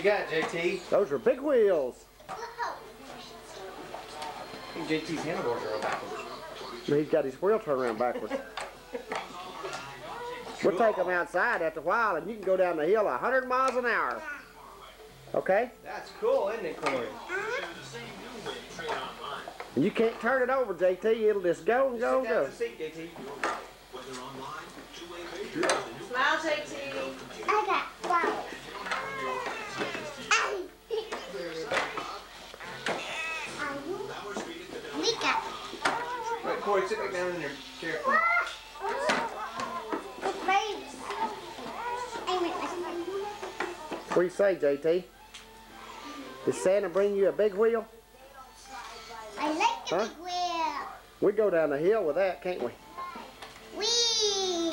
got, JT? Those are big wheels. I think JT's handlebars are all backwards. He's got his wheel turned around backwards. We'll take them outside after a while, and you can go down the hill 100 miles an hour. Okay? That's cool, isn't it, Corey? And you can't turn it over, JT. It'll just go and go and go. Seat, JT. Smile, JT. I got flowers. We got. Right, Corey, sit back down in your chair. What do you say, JT? Did Santa bring you a big wheel? I like the big wheel. We go down the hill with that, can't we? Whee!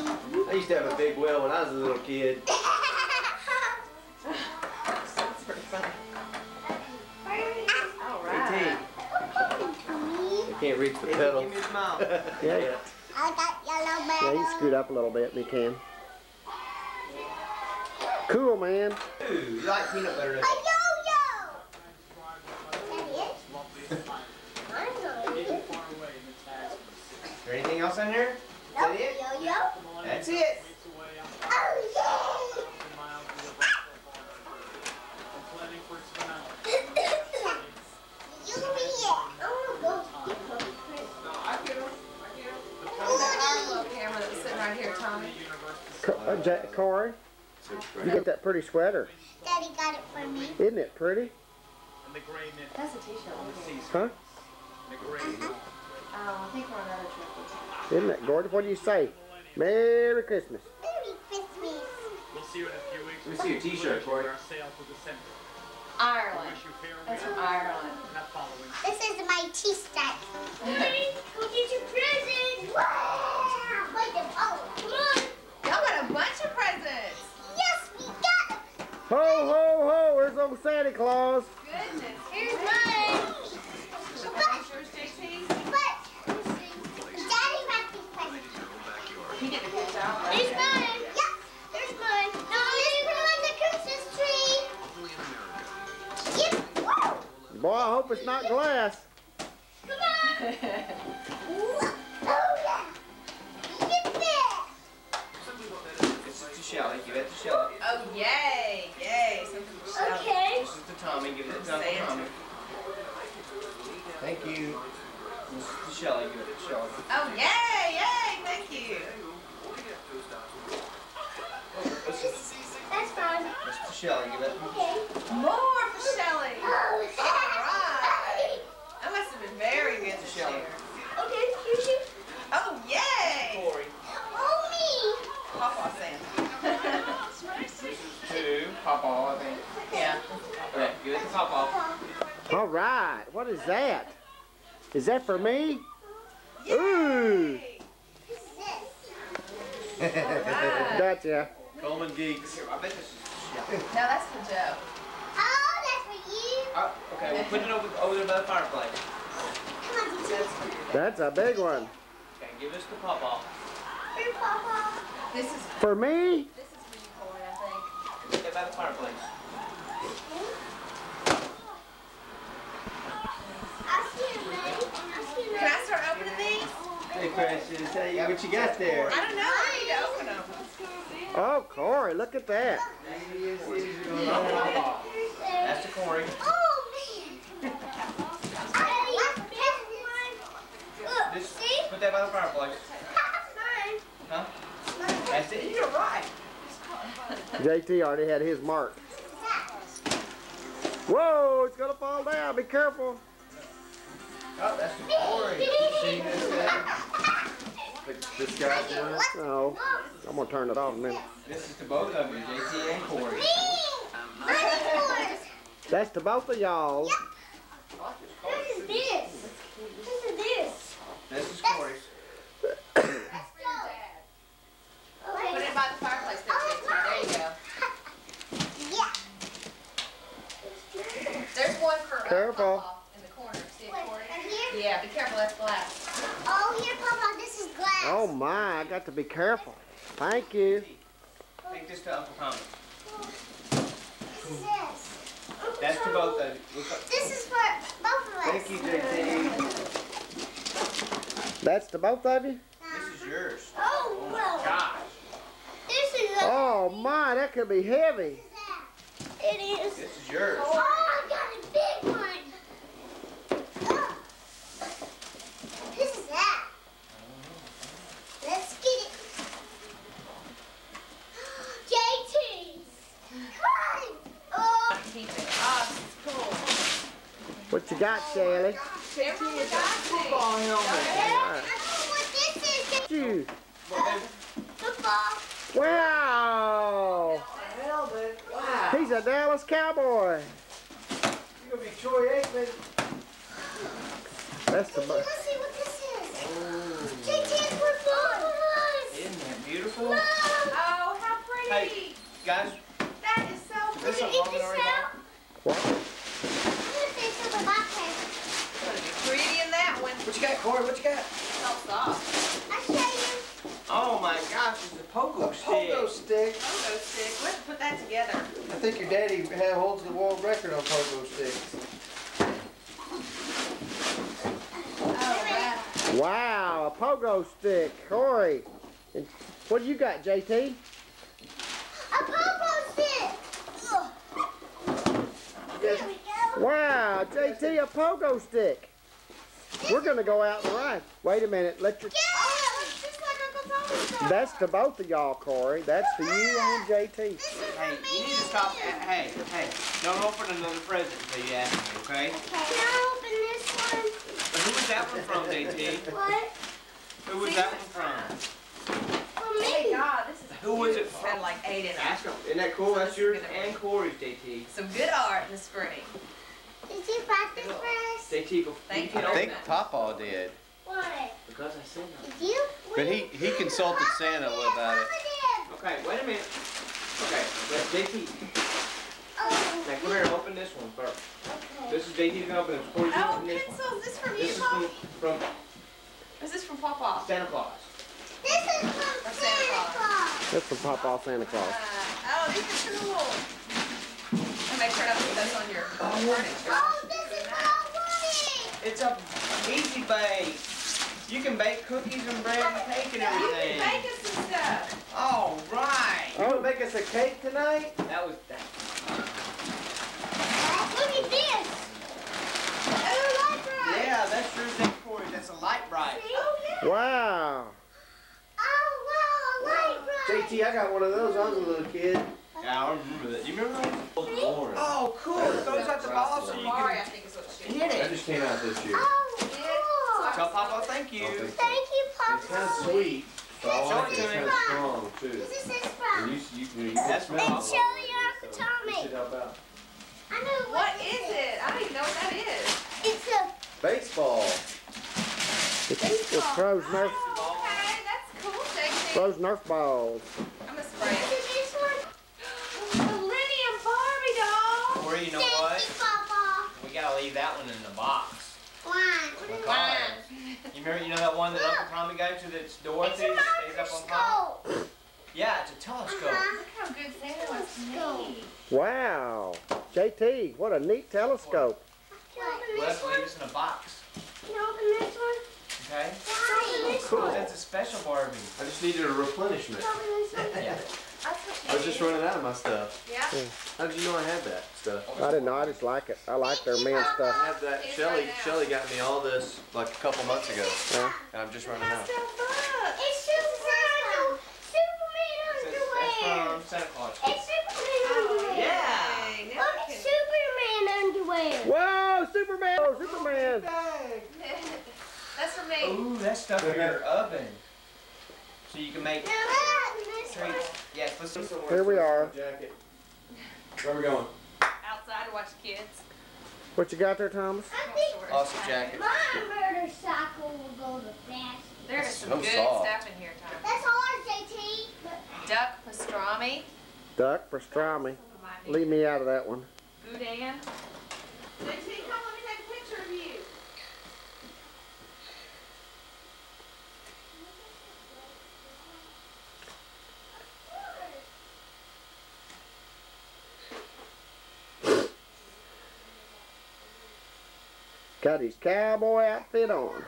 I used to have a big wheel when I was a little kid. That's pretty funny. All right. JT, you can't reach the pedal. Give me a smile. Yeah. I got yellow Yeah, you bells. can scoot up a little bit, and you can. Cool, man. Ooh, you like peanut butter, A don't you? yo-yo! That is? I know it. Is there anything else in here? Is that Nope, it? yo-yo. That's it. Oh, yeah! You be it. I wanna go. Our little camera that's sitting right here, Tommy. Corey, you get that pretty sweater. Daddy got it for me. Isn't it pretty? That's a t-shirt. Huh? I think we're on another trip. Isn't it gorgeous? What do you say? Merry Christmas. Merry Christmas. We'll see you in a few weeks. Let me see your t-shirt, Corey. Our sale to December. Ireland. Wish you fair and That's from well. Ireland. Not following. This is my tea stack. Daddy, go get your present. Wow! Wait, oh, come on. Y'all got a bunch of presents. Yes, we got it. Ho, ho, ho! Where's old Santa Claus? Goodness. Here's mine. Yours, JT? But, Daddy wrapped these presents. He did a good job. There's mine. Yep, there's mine. No, let's put it on the Christmas tree. Yep. Woo! Boy, I hope it's not glass. Come on. Oh, yeah. Yippee. This is to Shelly. Give it to Shelly. Oh, yay. Yay. Something to shout. Okay. This is to Tommy. Give it to Uncle Santa. Tommy. Thank you. This is to Shelly. Give it to Shelly. Oh, yay. Yay. Thank you. That's fine. This is to Shelly. Give it. Okay. More for Shelly. Oh, right. That must have been very good to Shelly. share. Okay, here's you. Oh, yay. Corey. Oh, me. Papa Santa. To Papa, I think. Yeah. Okay, give it to Papa. All right. What is that? Is that for me? Ooh. What's this? Right. Gotcha. Coleman Geeks. I bet this is Shelly. No, that's for Joe. Oh, that's for you. Oh, okay, we'll put it over there by the fireplace. Come on, That's for you. That's a big one. Okay, give this to Papa. Here, Papa. This is For me? for you, Corey, I think. Put that by the fireplace. I'll see you, Ray. I'll see you, Can I start opening these? Hey, Precious. Hey, what you got there? I don't know. I need to open them. Oh, Corey, look at that. That's to Corey. Oh, man. This, See? put that by the fireplace. Mine. Huh? That's it. You're right. JT already had his mark. Whoa, it's gonna fall down. Be careful. Oh, that's to Corey. You see this? This guy's doing it. No, I'm gonna turn it off in a minute. This is to both of you, JT and Corey. Me. Mine is yours. That's to both of y'all. Yep. This is this. This is this. This is Corey's. Let's go. Put Okay. it by the fireplace there, JT. There you go. Yeah. There's one for Careful. Papa in the corner. See it, Wait, Corey? right here? Yeah, be careful. That's glass. Oh, here, Papa. This is glass. Oh my, I got to be careful. Thank you. Take this to Uncle Tommy. This is this. That's to both of you. This is for both of us. Thank you, JT. That's to both of you? This is yours. Oh, Oh my well. gosh. This is a... Oh my, that could be heavy. It is. This is yours. Oh, I got a big one. Oh. This is that. Let's get it. JT's. Come on. Oh. Keep it. Oh, this is cool. What you got, Shelly? Everyone got Football helmet. I know what this is. You. Football. Wow. Helmet. Wow. He's a Dallas Cowboy. You're going to be Troy Aikman. That's the... Let's see what this is. Oh. JT's football. Isn't that beautiful? Oh, how pretty. Hey, guys, That is so this pretty. is a Eat long this story. out. What? I'm gonna fix up a backpack. It's gonna be pretty in that one. What you got, Corey? What you got? It's all soft. I'll show you. Oh my gosh, it's a pogo stick. Pogo stick. Pogo stick. Let's put that together. I think your daddy holds the world record on pogo sticks. Oh, wow. Wow, a pogo stick. Corey. And what do you got, JT? A pogo stick. Ugh. There we go. Wow, JT, a pogo stick. We're going to go out and ride. Wait a minute. Let your... Yeah, it's just like Uncle Tommy's stuff. That's to both of y'all, Corey. That's to you and JT. This is for Hey, me you need to and stop. you. Hey, don't open another present until you ask me, okay? Can I open this one? Who was that one from, JT? What? Who was that one from? For Hey, me. God, this is Who was it It's from? had like 8 in it. Ask him. Isn't that cool? That's yours and Corey's, JT. Some good art in the spring. Did you practice for us? JT, Thank can you. I open think it. Papa did. What? Because I said no. Did you? But he consulted Santa about it. Okay, wait a minute. Okay, but JT, Oh. now come here, open this one first. Okay. This is JT's gonna open it. Corey's gonna Oh, open this one. pencils. This from you, This is Pop? from Is this from Papa? Santa Claus. This is from That's Santa Santa Claus. That's from Papa Santa Claus. Oh, these are cool. And make sure not to put those on your furniture. Oh, this is what I wanted. It's a easy bake. You can bake cookies and bread and cake and You can everything. make us some stuff. All right. You gonna make us a cake tonight? That was that. Look at this. Oh, library. Yeah, that's yours and Corey's. That's a light bright. Oh, yeah. Wow. Oh, wow, a library. JT, I got one of those. I was a little kid. Yeah, I remember that. You remember those? Orange. Oh, cool. It goes out the ball so you Mari, I can think is what she hit That it. just came out this year. Oh, cool. Tell Papa thank you. Okay. Thank you, Papa. It's kind of sweet, but I like it. It's kind of strong too. Who's this And from? you That's can from smell It's it. Shelly or Uncle So Tommy. it should help out. I know What is it? I don't even know what that is. It's a Baseball. It's Froze Nerf, Oh, okay, that's cool, JT. Froze Nerf balls. I'm gonna spray Is it. it this one? The Millennium Barbie doll. Corey, you know Thank what? you, Papa. We gotta leave that one in the box. One. Because you know that one that Uncle Tommy got you that's It's Dorothy a that stays up on top? microscope. Yeah, it's a telescope. Uh-huh. Look how good Santa was to me. Wow. JT, what a neat telescope. Can you open We'll have this to one? leave this in a box. Can you open this one? Okay? Can you open this Cool. one? That's a special Barbie. I just needed a replenishment. Can you open this one? Yeah. That's what I was just running out of my stuff. Yeah. How did you know I had that stuff? I didn't know. I just like it. I like their men I stuff. have that. It's Shelly right now. Shelly got me all this like a couple months ago, Yeah. and I'm just running That's out. the book. It's Superman underwear. That's from Santa Claus. It's Superman underwear. Yeah. Dang, now Look, we it's can- Superman underwear. Whoa, Superman! Oh, Superman! That's for me. Ooh, that's stuff for your oven. So you can make Now open this one. treats. Yes, let's do some. Here we are. Jacket. Where are we going? Outside to watch the kids. What you got there, Thomas? I think Awesome jacket. my motorcycle will go the fastest. There's some So good soft. stuff in here, Tom. That's ours, JT. Duck pastrami. Duck pastrami. Leave me out of that one. Boudin. JT, come let me take a picture of you. Got his cowboy outfit on.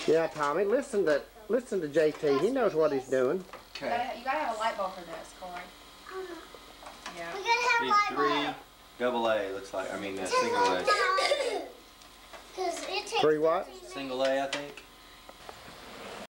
Yeah, Tommy, listen to JT. He knows what he's doing. Okay. You gotta have a light bulb for this, Corey. Yeah. We gotta have Need light 3 bulb. double A, looks like. I mean, single A. Because it takes 3 what? Single A, I think.